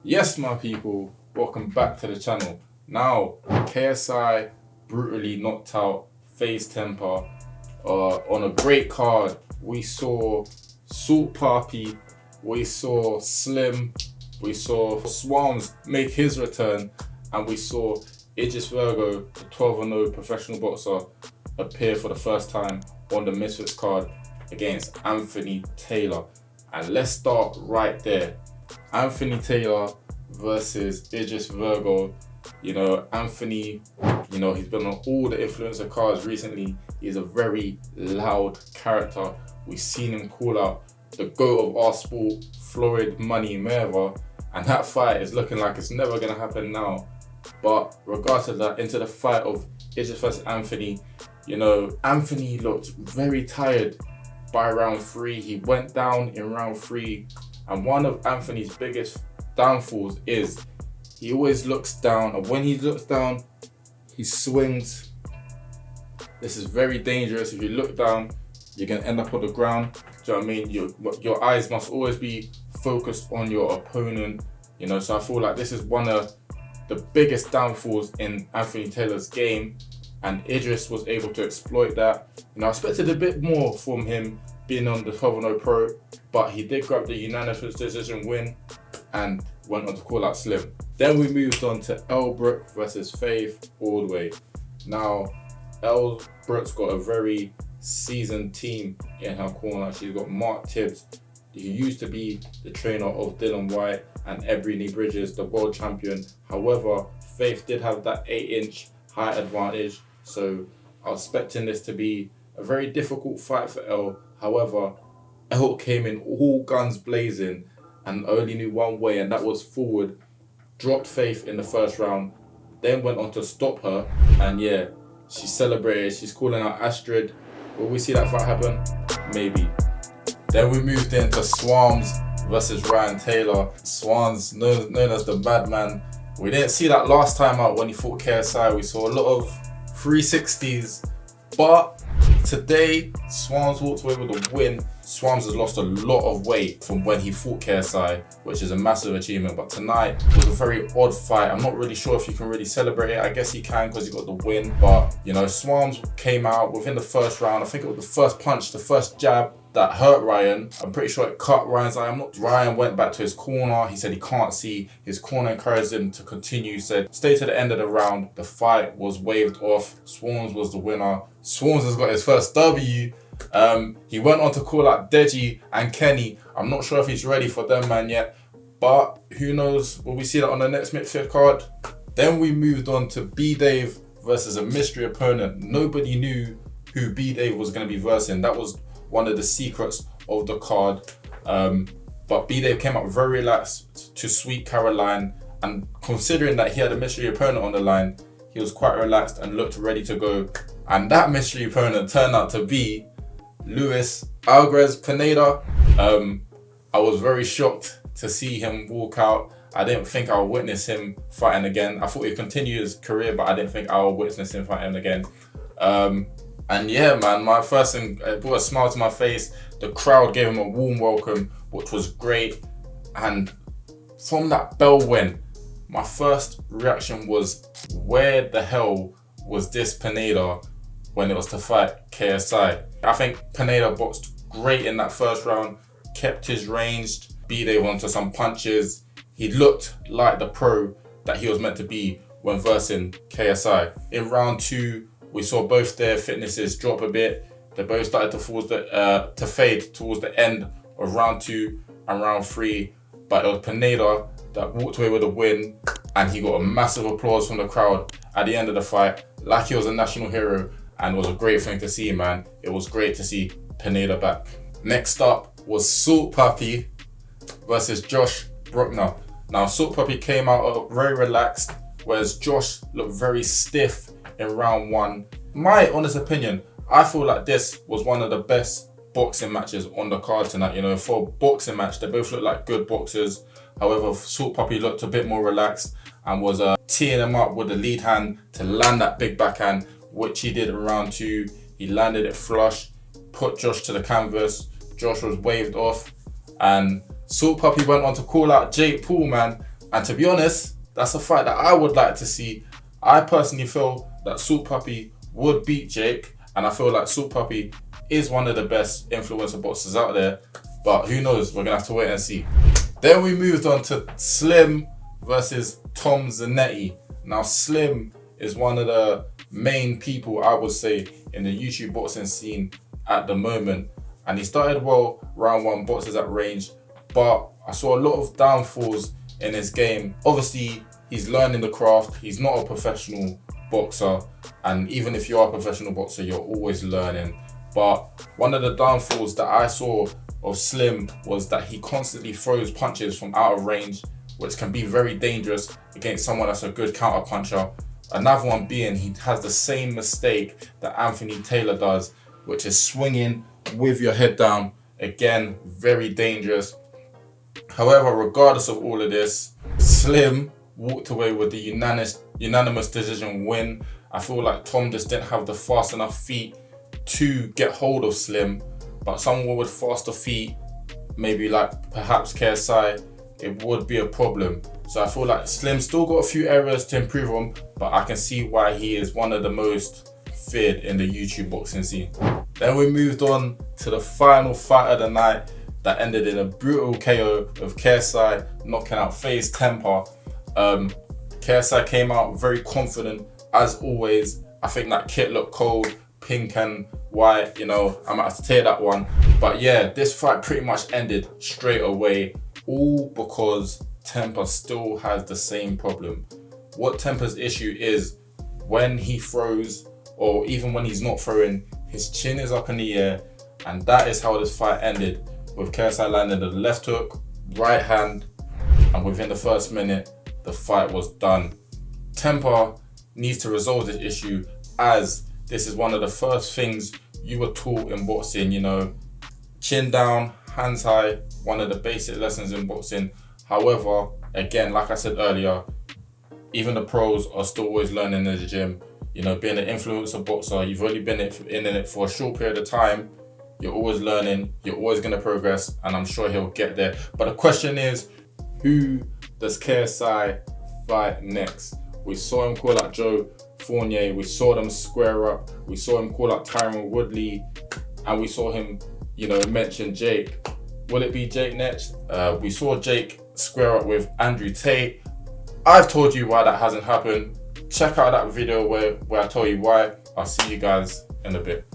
Yes, my people, welcome back to the channel. Now, KSI brutally knocked out Faze Temper on a great card. We saw Salt Papi, we saw Slim, we saw Swarms make his return, and we saw Idris Virgo, the 12-0 professional boxer, appear for the first time on the Misfits card against Anthony Taylor. And let's start right there. Anthony Taylor versus Idris Virgo. You know, Anthony, he's been on all the influencer cards recently. He's a very loud character. We've seen him call out the GOAT of our sport, Floyd Money Mayweather, and that fight is looking like it's never going to happen now. But regardless of that, into the fight of Idris versus Anthony, Anthony looked very tired by round 3. He went down in round 3. And one of Anthony's biggest downfalls is he always looks down. And when he looks down, he swings. This is very dangerous. If you look down, you're going to end up on the ground. Do you know what I mean? Your eyes must always be focused on your opponent. So I feel like this is one of the biggest downfalls in Anthony Taylor's game. And Idris was able to exploit that. I expected a bit more from him being on the 12-0 Pro, but he did grab the unanimous decision win and went on to call out Slim. Then we moved on to Elle Brooke versus Faith all the way. Now, Elle Brooke's got a very seasoned team in her corner. She's got Mark Tibbs, who used to be the trainer of Dylan White, and Ebony Bridges, the world champion. However, Faith did have that 8-inch height advantage, so I was expecting this to be a very difficult fight for Elle. However, Elle came in all guns blazing and only knew one way, and that was forward. Dropped Faith in the first round, then went on to stop her, and yeah, she celebrated. She's calling out Astrid. Will we see that fight happen? Maybe. Then we moved into Swarms versus Ryan Taylor. Swarms, known as the Madman. We didn't see that last time out when he fought KSI. We saw a lot of 360s, but today Swarms walked away with a win. Swarms has lost a lot of weight from when he fought KSI, which is a massive achievement, but tonight was a very odd fight. I'm not really sure if you can really celebrate it. I guess he can because he got the win, but Swarms came out within the first round. I think it was the first punch, the first jab that hurt Ryan. I'm pretty sure it cut Ryan's eye. Ryan went back to his corner. He said he can't see. His corner encouraged him to continue. He said, stay to the end of the round. The fight was waved off. Swarms was the winner. Swarms has got his first W. He went on to call out Deji and Kenny. I'm not sure if he's ready for them, man, yet. But who knows? Will we see that on the next Misfits card? Then we moved on to B-Dave versus a mystery opponent. Nobody knew who B-Dave was going to be versing. That was one of the secrets of the card. But B-Dave came up very relaxed to Sweet Caroline, and considering that he had a mystery opponent on the line, he was quite relaxed and looked ready to go. And that mystery opponent turned out to be Luis Alvarez Pineda. I was very shocked to see him walk out. I didn't think I would witness him fighting again. I thought he'd continue his career, but I didn't think I would witness him fighting again. And yeah, man, my first thing, it brought a smile to my face. The crowd gave him a warm welcome, which was great. And from that bell win, my first reaction was, where the hell was this Pineda when it was to fight KSI? I think Pineda boxed great in that first round, kept his range, B-Dave onto some punches. He looked like the pro that he was meant to be when versing KSI. In round 2, we saw both their fitnesses drop a bit. They both started to fade towards the end of round 2 and round 3. But it was Pineda that walked away with a win, and he got a massive applause from the crowd at the end of the fight, like he was a national hero, and it was a great thing to see, man. It was great to see Pineda back. Next up was Salt Papi versus Josh Bruckner. Now, Salt Papi came out very relaxed, whereas Josh looked very stiff in round 1. My honest opinion, I feel like this was one of the best boxing matches on the card tonight. For a boxing match, they both look like good boxers. However, Salt Papi looked a bit more relaxed and was teeing him up with the lead hand to land that big backhand, which he did in round 2. He landed it flush, put Josh to the canvas. Josh was waved off, and Salt Papi went on to call out Jake Paul, man. And to be honest, that's a fight that I would like to see. I personally feel that Salt Puppy would beat Jake, and I feel like Salt Puppy is one of the best influencer boxers out there. But who knows? We're gonna have to wait and see. Then we moved on to Slim versus Tom Zanetti. Now Slim is one of the main people, I would say, in the YouTube boxing scene at the moment. And he started well, round one, boxers at range. But I saw a lot of downfalls in his game. Obviously, he's learning the craft. He's not a professional boxer. And even if you are a professional boxer, you're always learning. But one of the downfalls that I saw of Slim was that he constantly throws punches from out of range, which can be very dangerous against someone that's a good counter puncher. Another one being he has the same mistake that Anthony Taylor does, which is swinging with your head down. Again, very dangerous. However, regardless of all of this, Slim walked away with the unanimous decision win. I feel like Tom just didn't have the fast enough feet to get hold of Slim, but someone with faster feet, maybe like perhaps KSI, it would be a problem. So I feel like Slim still got a few areas to improve on, but I can see why he is one of the most feared in the YouTube boxing scene. Then we moved on to the final fight of the night that ended in a brutal KO of KSI knocking out Faze Temper. KSI came out very confident as always. I think that kit looked cold, pink and white, you know, I might have to tear that one. But yeah, this fight pretty much ended straight away, all because Temper still has the same problem. What Temper's issue is, when he throws, or even when he's not throwing, his chin is up in the air, and that is how this fight ended, with KSI landing the left hook, right hand, and within the first minute, the fight was done. Temper needs to resolve this issue, as this is one of the first things you were taught in boxing, you know, chin down, hands high, one of the basic lessons in boxing. However, again, like I said earlier, even the pros are still always learning in the gym. You know, being an influencer boxer, you've only been in it for a short period of time. You're always learning, you're always going to progress, and I'm sure he'll get there. But the question is, who does KSI fight next? We saw him call out Joe Fournier, we saw them square up, we saw him call out Tyron Woodley, and we saw him, you know, mention Jake. Will it be Jake next? We saw Jake square up with Andrew Tate. I've told you why that hasn't happened. Check out that video where I tell you why. I'll see you guys in a bit.